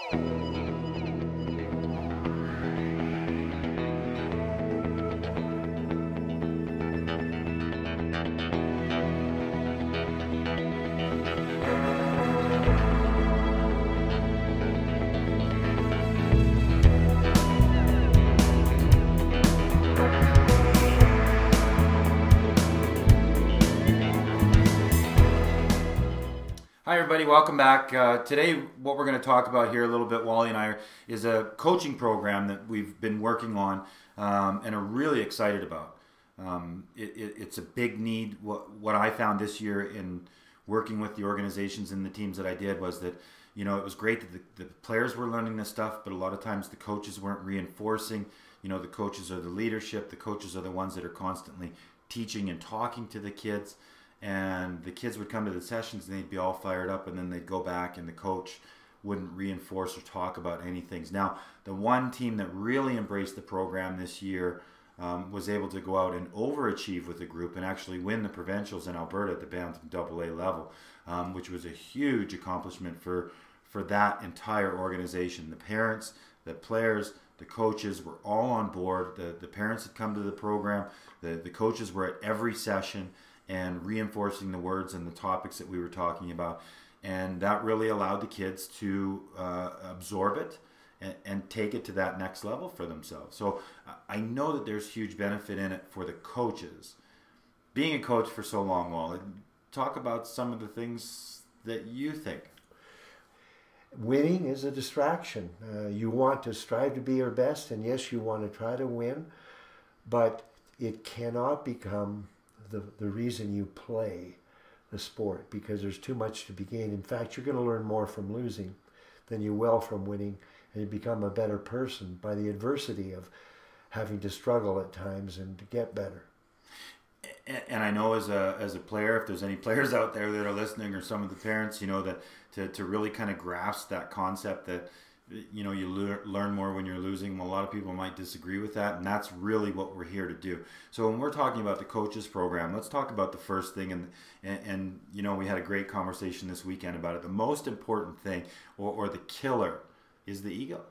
Hi everybody, welcome back. Today what we're going to talk about here a little bit, Wally and I, is a coaching program that we've been working on and are really excited about. It's a big need. What I found this year in working with the organizations and the teams that I did was that, it was great that the players were learning this stuff, but a lot of times the coaches weren't reinforcing. The coaches are the leadership. The coaches are the ones that are constantly teaching and talking to the kids. And the kids would come to the sessions and they'd be all fired up, and then they'd go back and the coach wouldn't reinforce or talk about any things. Now, the one team that really embraced the program this year was able to go out and overachieve with the group and actually win the provincials in Alberta at the Bantam AA level, which was a huge accomplishment for that entire organization. The parents, the players, the coaches were all on board. The parents had come to the program. The coaches were at every session and reinforcing the words and the topics that we were talking about. And that really allowed the kids to absorb it and take it to that next level for themselves. So I know that there's huge benefit in it for the coaches. Being a coach for so long, Wally, talk about some of the things that you think. Winning is a distraction. You want to strive to be your best, and yes, you want to try to win, but it cannot become the reason you play the sport, because there's too much to be gained. In fact, you're going to learn more from losing than you will from winning, and you become a better person by the adversity of having to struggle at times and to get better. And I know as a player, if there's any players out there that are listening, or some of the parents, that to really kind of grasp that concept that you learn more when you're losing. Well, a lot of people might disagree with that, and that's really what we're here to do. So when we're talking about the coaches program, let's talk about the first thing, and we had a great conversation this weekend about it. The most important thing, or the killer, is the ego.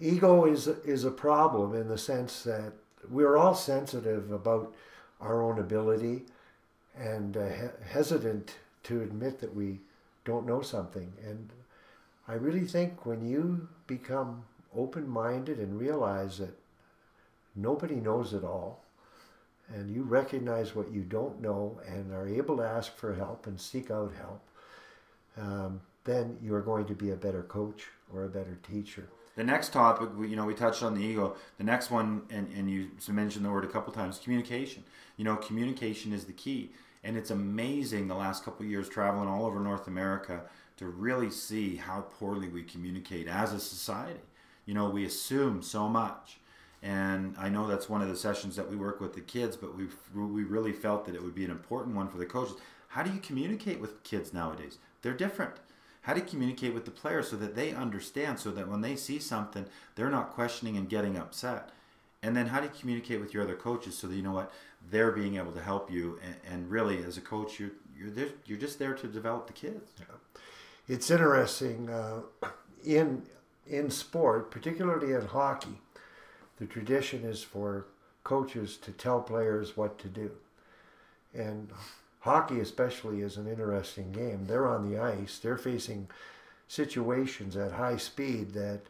Ego is a problem in the sense that we're all sensitive about our own ability and hesitant to admit that we don't know something. And I really think when you become open-minded and realize that nobody knows it all, and you recognize what you don't know and are able to ask for help and seek out help, then you're going to be a better coach or a better teacher. The next topic, we touched on the ego. The next one, and you mentioned the word a couple times, communication. Communication is the key. And it's amazing the last couple of years traveling all over North America to really see how poorly we communicate as a society. We assume so much. And I know that's one of the sessions that we work with the kids, but we really felt that it would be an important one for the coaches. How do you communicate with kids nowadays? They're different. How do you communicate with the players so that they understand, so that when they see something, they're not questioning and getting upset? And then how do you communicate with your other coaches so that they're being able to help you? And really, as a coach, you're just there to develop the kids. Yeah. It's interesting in sport, particularly in hockey. The tradition is for coaches to tell players what to do, and hockey especially is an interesting game. They're on the ice. They're facing situations at high speed that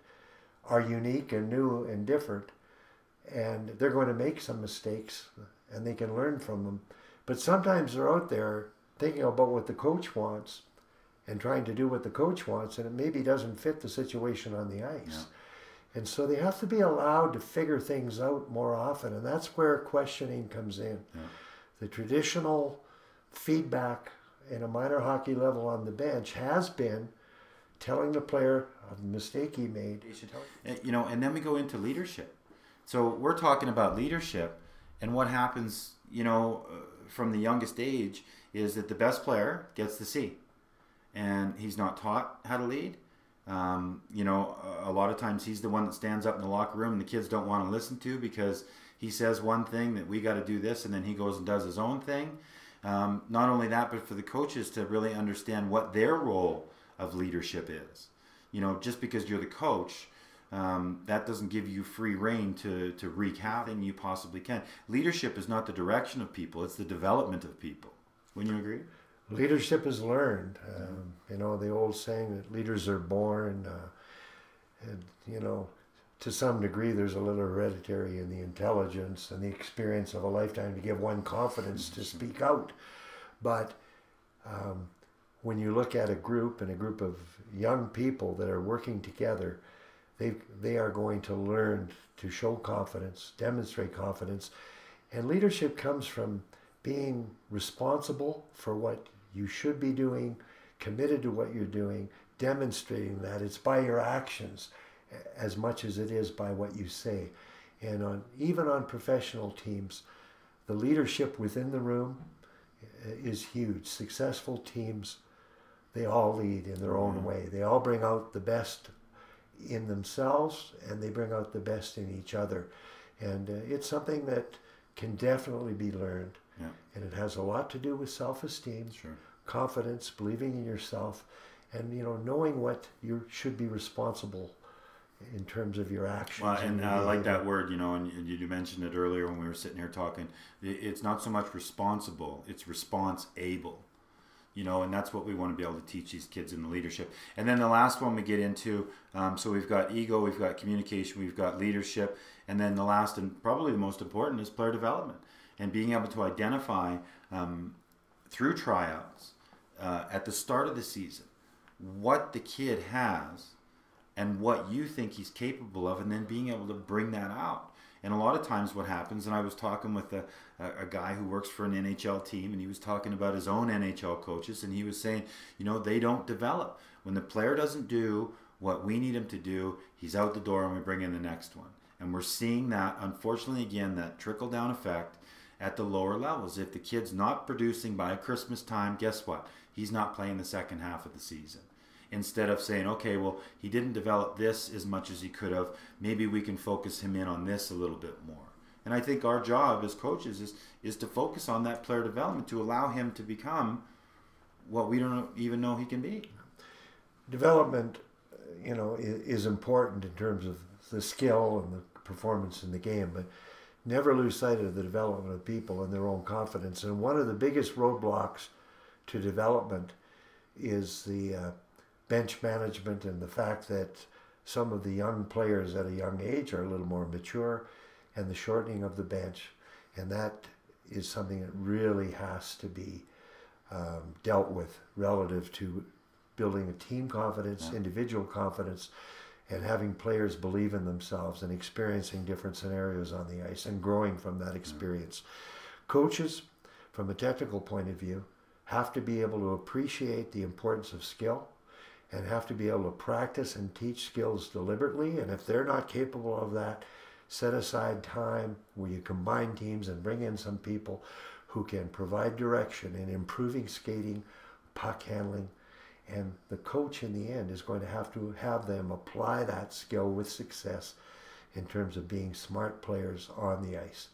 are unique and new and different. And they're going to make some mistakes, and they can learn from them. But sometimes they're out there thinking about what the coach wants and trying to do what the coach wants, and it maybe doesn't fit the situation on the ice. Yeah. And so they have to be allowed to figure things out more often, and that's where questioning comes in. Yeah. The traditional feedback in a minor hockey level on the bench has been telling the player of the mistake he made. And then we go into leadership. So we're talking about leadership, and what happens, from the youngest age is that the best player gets the C, and he's not taught how to lead. A lot of times he's the one that stands up in the locker room and the kids don't want to listen to, because he says one thing that we got to do this, and then he goes and does his own thing. Not only that, but for the coaches to really understand what their role of leadership is. just because you're the coach, that doesn't give you free reign to wreak havoc. You possibly can. Leadership is not the direction of people; it's the development of people. Wouldn't you agree? Leadership is learned. The old saying that leaders are born, and to some degree, there's a little hereditary in the intelligence and the experience of a lifetime to give one confidence to speak out. But when you look at a group of young people that are working together, they are going to learn to show confidence, demonstrate confidence. And leadership comes from being responsible for what you should be doing, committed to what you're doing, demonstrating that. It's by your actions as much as it is by what you say. And even on professional teams, the leadership within the room is huge. Successful teams, they all lead in their own way. They all bring out the best in themselves, and they bring out the best in each other. And it's something that can definitely be learned. Yeah. And it has a lot to do with self-esteem, Sure. confidence, believing in yourself, and knowing what you should be responsible in terms of your actions. Well, and I like that word, and you mentioned it earlier when we were sitting here talking. It's not so much responsible, it's response-able. And that's what we want to be able to teach these kids in the leadership. And then the last one we get into, so we've got ego, we've got communication, we've got leadership, and then the last and probably the most important is player development. And being able to identify through tryouts at the start of the season what the kid has and what you think he's capable of, and then being able to bring that out. And a lot of times what happens, and I was talking with a guy who works for an NHL team, and he was talking about his own NHL coaches, and he was saying, they don't develop. When the player doesn't do what we need him to do, he's out the door and we bring in the next one. And we're seeing that, unfortunately, again, that trickle-down effect at the lower levels. If the kid's not producing by Christmas time, guess what? He's not playing the second half of the season. Instead of saying, okay, well, he didn't develop this as much as he could have, maybe we can focus him in on this a little bit more. And I think our job as coaches is to focus on that player development, to allow him to become what we don't even know he can be. Development, is important in terms of the skill and the performance in the game, but never lose sight of the development of people and their own confidence. And one of the biggest roadblocks to development is the bench management, and the fact that some of the young players at a young age are a little more mature, and the shortening of the bench. And that is something that really has to be dealt with relative to building a team confidence, individual confidence, and having players believe in themselves and experiencing different scenarios on the ice and growing from that experience. Coaches, from a technical point of view, have to be able to appreciate the importance of skill, and have to be able to practice and teach skills deliberately. And if they're not capable of that, set aside time where you combine teams and bring in some people who can provide direction in improving skating, puck handling. And the coach in the end is going to have them apply that skill with success in terms of being smart players on the ice.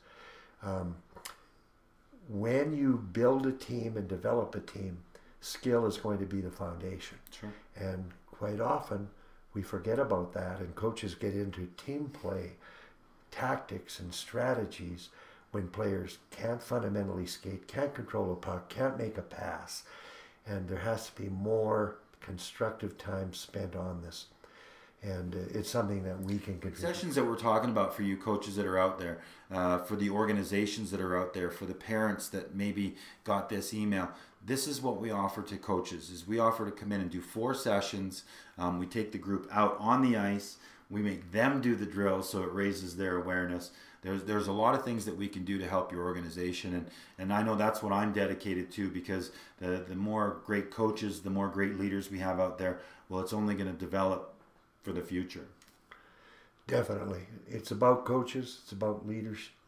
When you build a team and develop a team, skill is going to be the foundation. Sure. And quite often we forget about that, and coaches get into team play, tactics and strategies when players can't fundamentally skate, can't control a puck, can't make a pass. And there has to be more constructive time spent on this. And it's something that we can contribute. Sessions that we're talking about for you coaches that are out there, for the organizations that are out there, for the parents that maybe got this email, this is what we offer to coaches. Is we offer to come in and do 4 sessions. We take the group out on the ice. We make them do the drills so it raises their awareness. There's a lot of things that we can do to help your organization, and I know that's what I'm dedicated to, because the more great coaches, the more great leaders we have out there, well, it's only going to develop for the future. Definitely. It's about coaches, it's about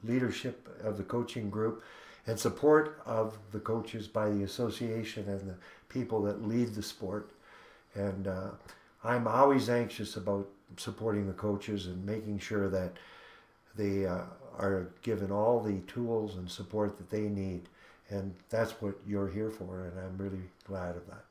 leadership of the coaching group, and support of the coaches by the association and the people that lead the sport. And I'm always anxious about supporting the coaches and making sure that they are given all the tools and support that they need. And that's what you're here for, and I'm really glad of that.